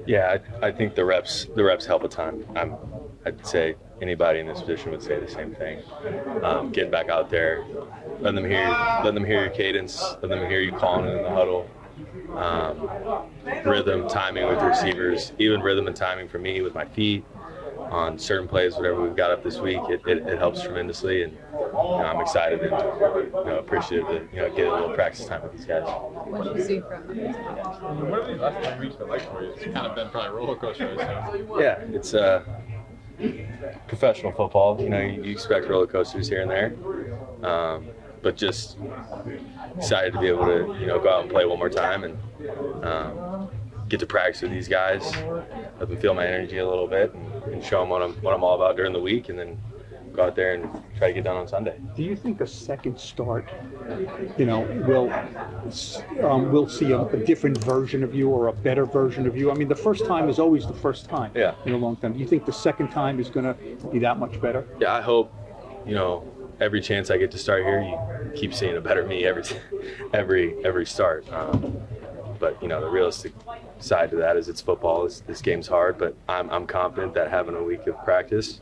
Yeah, I think the reps help a ton. I'd say anybody in this position would say the same thing. Getting back out there, letting them hear your cadence, letting them hear you calling it in the huddle. Rhythm, timing with the receivers, even rhythm and timing for me with my feet on certain plays, whatever we've got up this week, it helps tremendously, and I'm excited and appreciative to get a little practice time with these guys. What did you see from them? What have these last 3 weeks been like for you? It's kind of been probably a roller coaster. Yeah, it's professional football. You expect roller coasters here and there, but just excited to be able to go out and play one more time and get to practice with these guys, let them feel my energy a little bit, and show them what I'm all about during the week, and then go out there and try to get done on Sunday. Do you think a second start, we'll see a different version of you or a better version of you? I mean, the first time is always the first time. Yeah. In a long time. Do you think the second time is going to be that much better? Yeah, I hope. Every chance I get to start here, you keep seeing a better me every start. But the realistic side to that is it's football. This game's hard, but I'm confident that having a week of practice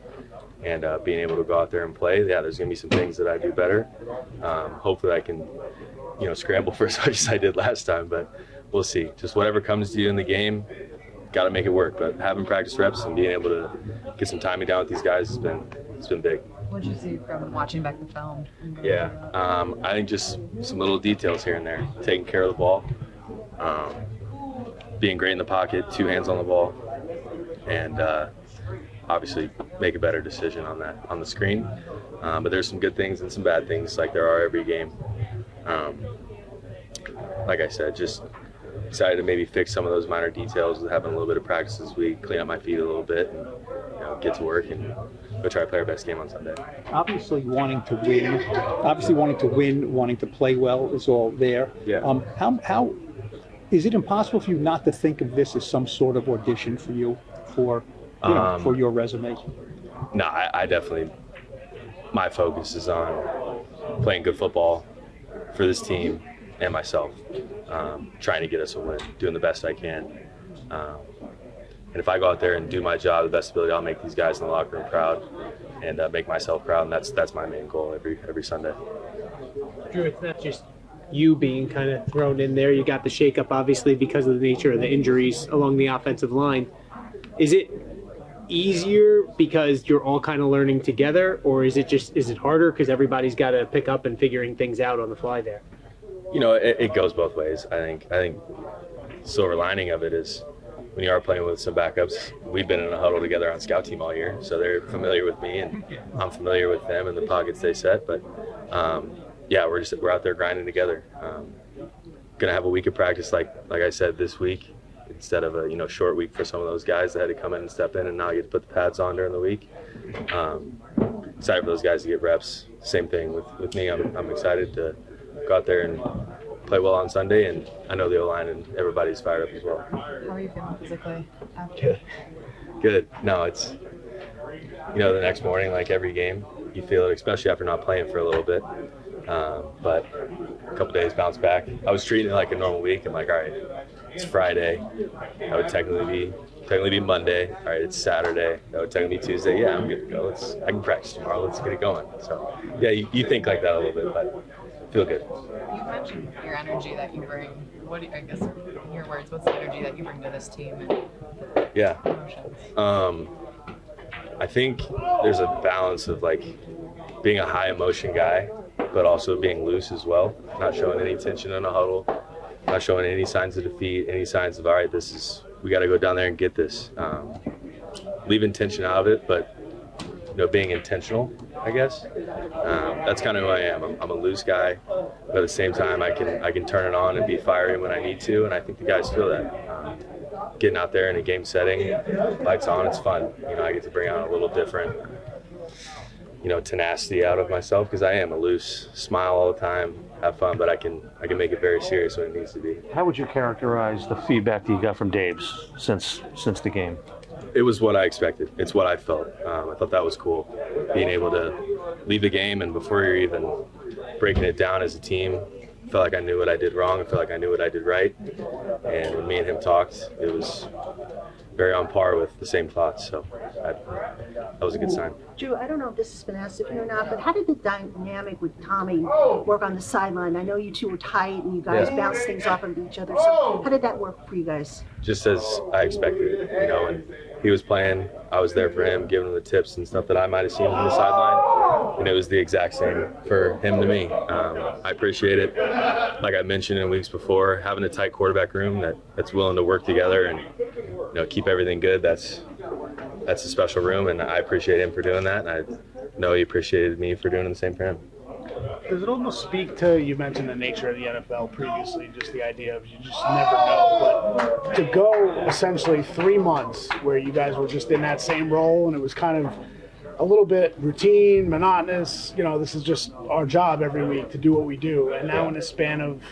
and being able to go out there and play, there's going to be some things that I do better. Hopefully I can, scramble for as much as I did last time, but we'll see. Just whatever comes to you in the game, got to make it work. But having practice reps and being able to get some timing down with these guys it's been big. What did you see from watching back the film? Yeah, I think just some little details here and there. Taking care of the ball, being great in the pocket, 2 hands on the ball, and obviously make a better decision on the screen. But there's some good things and some bad things like there are every game. Like I said, just excited to maybe fix some of those minor details with having a little bit of practice this week, clean up my feet a little bit, and get to work and go try to play our best game on Sunday. Obviously wanting to win, wanting to play well is all there. Yeah. How is it impossible for you not to think of this as some sort of audition for you for your resume? No, I definitely, my focus is on playing good football for this team and myself, trying to get us a win, doing the best I can. And if I go out there and do my job to the best ability, I'll make these guys in the locker room proud and make myself proud, and that's my main goal every Sunday. Drew, it's not just you being kind of thrown in there. You got the shakeup, obviously, because of the nature of the injuries along the offensive line. Is it easier because you're all kind of learning together, or is it harder because everybody's got to pick up and figuring things out on the fly there? It goes both ways. I think the silver lining of it is when you are playing with some backups, we've been in a huddle together on scout team all year, so they're familiar with me and I'm familiar with them and the pockets they set. But we're out there grinding together. Gonna have a week of practice like I said this week, instead of a short week for some of those guys that had to come in and step in, and now I get to put the pads on during the week. Excited for those guys to get reps. Same thing with me. I'm excited to go out there and play well on Sunday, and I know the O-line and everybody's fired up as well. How are you feeling physically after? Good. No, it's the next morning, like every game, you feel it, especially after not playing for a little bit. But a couple days bounce back. I was treating it like a normal week. I'm like, all right, it's Friday. That would technically be Monday. All right, it's Saturday. That would technically be Tuesday. Yeah, I'm good to go. I can practice tomorrow. Let's get it going. So yeah, you think like that a little bit, but feel good. You mentioned your energy that you bring. I guess in your words, what's the energy that you bring to this team and Yeah. emotions? I think there's a balance of like being a high emotion guy, but also being loose as well. Not showing any tension in a huddle, not showing any signs of defeat, any signs of, all right, we got to go down there and get this. Leaving tension out of it, but being intentional, I guess. That's kind of who I am. I'm a loose guy, but at the same time, I can turn it on and be fiery when I need to, and I think the guys feel that. Getting out there in a game setting, lights on, it's fun. I get to bring out a little different, tenacity out of myself, because I am a loose, smile all the time, have fun, but I can make it very serious when it needs to be. How would you characterize the feedback that you got from Dave's since the game? It was what I expected. It's what I felt. I thought that was cool, being able to leave the game, and before you're even breaking it down as a team, I felt like I knew what I did wrong. I felt like I knew what I did right. And when me and him talked, it was very on par with the same thoughts. So that was a good sign. Drew, I don't know if this has been asked of you or not, but how did the dynamic with Tommy work on the sideline? I know you two were tight and you guys bounced things off of each other. So how did that work for you guys? Just as I expected it, you know, and he was playing, I was there for him, giving him the tips and stuff that I might have seen from the sideline, and it was the exact same for him to me. I appreciate it. Like I mentioned in weeks before, having a tight quarterback room that's willing to work together and, you know, keep everything good, that's a special room, and I appreciate him for doing that, and I know he appreciated me for doing the same for him. Does it almost speak to, you mentioned the nature of the NFL previously, just the idea of you just never know, but to go essentially 3 months where you guys were just in that same role and it was kind of a little bit routine, monotonous, you know, this is just our job every week to do what we do, and now in a span of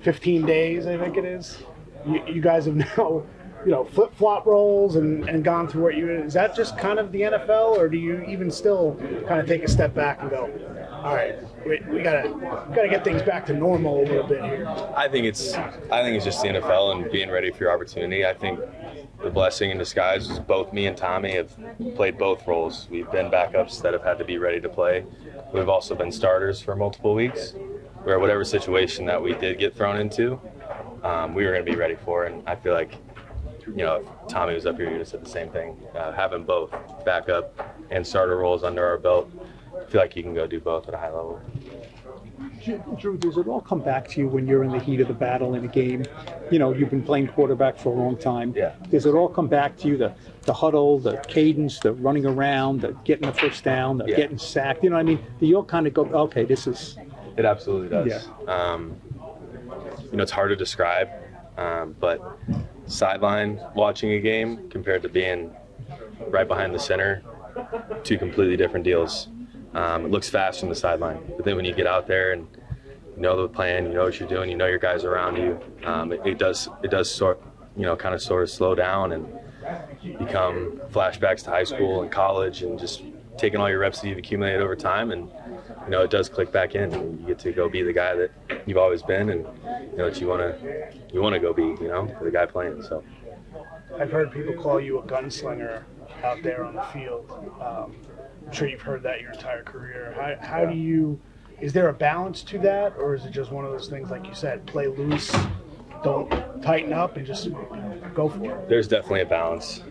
15 days, I think it is, you guys have now, you know, flip-flop roles and gone through what is that just kind of the NFL, or do you even still kind of take a step back and go, all right, we gotta get things back to normal a little bit here? I think it's just the NFL and being ready for your opportunity. I think the blessing in disguise is both me and Tommy have played both roles. We've been backups that have had to be ready to play. We've also been starters for multiple weeks, where whatever situation that we did get thrown into, we were going to be ready for. And I feel like, you know, if Tommy was up here, he would have said the same thing. Having both backup and starter roles under our belt, I feel like you can go do both at a high level. Drew, does it all come back to you when you're in the heat of the battle in a game? You know, you've been playing quarterback for a long time. Yeah. Does it all come back to you, the huddle, the cadence, the running around, the getting the first down, the getting sacked? You know what I mean? Do you all kind of go, okay, this is... It absolutely does. Yeah. You know, it's hard to describe, but sideline watching a game compared to being right behind the center, two completely different deals. It looks fast from the sideline, but then when you get out there and you know the plan, you know what you're doing, you know your guys around you, it does sort, you know, kind of sort of slow down and become flashbacks to high school and college and just taking all your reps that you've accumulated over time, and you know it does click back in, and you get to go be the guy that you've always been, and you know that you want to go be, you know, the guy playing. So I've heard people call you a gunslinger out there on the field. I'm sure you've heard that your entire career. How do you, is there a balance to that, or is it just one of those things, like you said, play loose, don't tighten up, and just go for it? There's definitely a balance.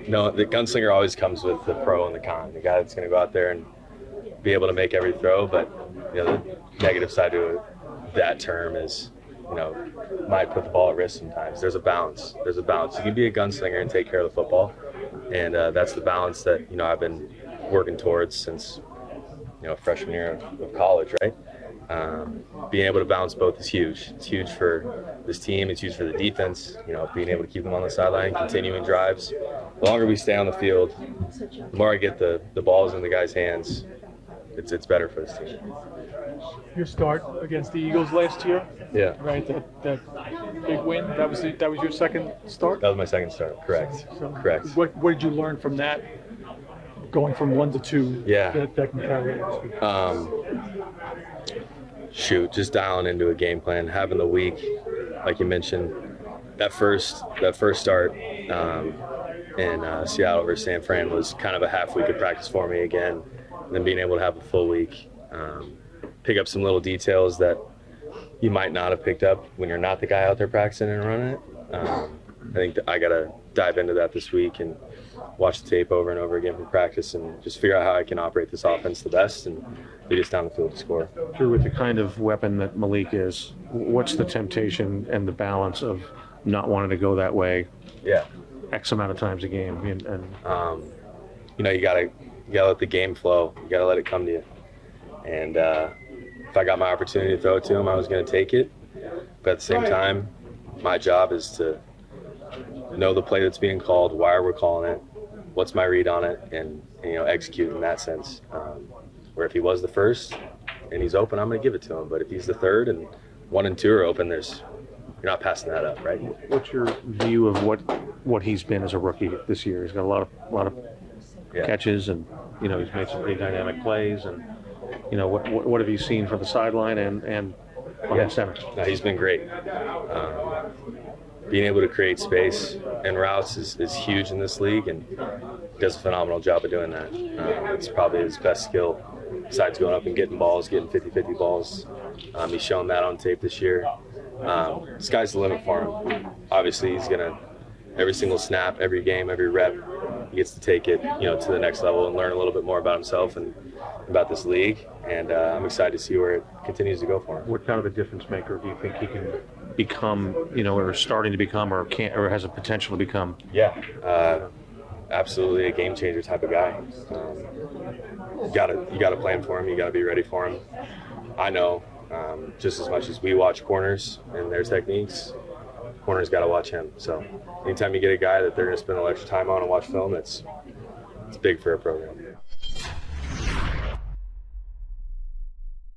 No, the gunslinger always comes with the pro and the con. The guy that's going to go out there and be able to make every throw, but you know the negative side to that term is, you know, might put the ball at risk sometimes. There's a balance. There's a balance. You can be a gunslinger and take care of the football, and that's the balance that, you know, I've been working towards since, you know, freshman year of college, right? Being able to balance both is huge. It's huge for this team. It's huge for the defense. You know, being able to keep them on the sideline, continuing drives. The longer we stay on the field, the more I get the balls in the guys' hands, it's better for this team. Your start against the Eagles last year, Yeah. right? That big win. That was your second start. That was my second start. Correct. So Correct. What did you learn from that? Going from 1 to 2. Yeah. That can carry it. Just dialing into a game plan, having the week, like you mentioned, that first start in Seattle versus San Fran was kind of a half week of practice for me again, and then being able to have a full week, pick up some little details that you might not have picked up when you're not the guy out there practicing and running it. I think that I got to dive into that this week and watch the tape over and over again from practice and just figure out how I can operate this offense the best and lead us down the field to score. Drew, with the kind of weapon that Malik is, what's the temptation and the balance of not wanting to go that way Yeah. X amount of times a game? You know, you gotta let the game flow. You gotta let it come to you. And if I got my opportunity to throw it to him, I was gonna take it. But at the same time, my job is to know the play that's being called, why we're calling it, what's my read on it, and you know, execute in that sense. Where if he was the first and he's open, I'm gonna give it to him. But if he's the third and 1 and 2 are open, you're not passing that up, right? What's your view of what he's been as a rookie this year? He's got a lot of catches, and you know, he's made some pretty dynamic plays. And you know, what have you seen from the sideline and behind center? No, he's been great. being able to create space and routes is huge in this league, and he does a phenomenal job of doing that. It's probably his best skill besides going up and getting balls, getting 50-50 balls. He's shown that on tape this year. Sky's the limit for him. Obviously, he's going to, every single snap, every game, every rep, he gets to take it, to the next level and learn a little bit more about himself and about this league. And I'm excited to see where it continues to go for him. What kind of a difference maker do you think he can become, or starting to become, or has a potential to become? Yeah, absolutely a game changer type of guy. You gotta plan for him. You gotta be ready for him. I know just as much as we watch corners and their techniques, corners got to watch him. So anytime you get a guy that they're going to spend a little extra time on and watch film, it's big for a program.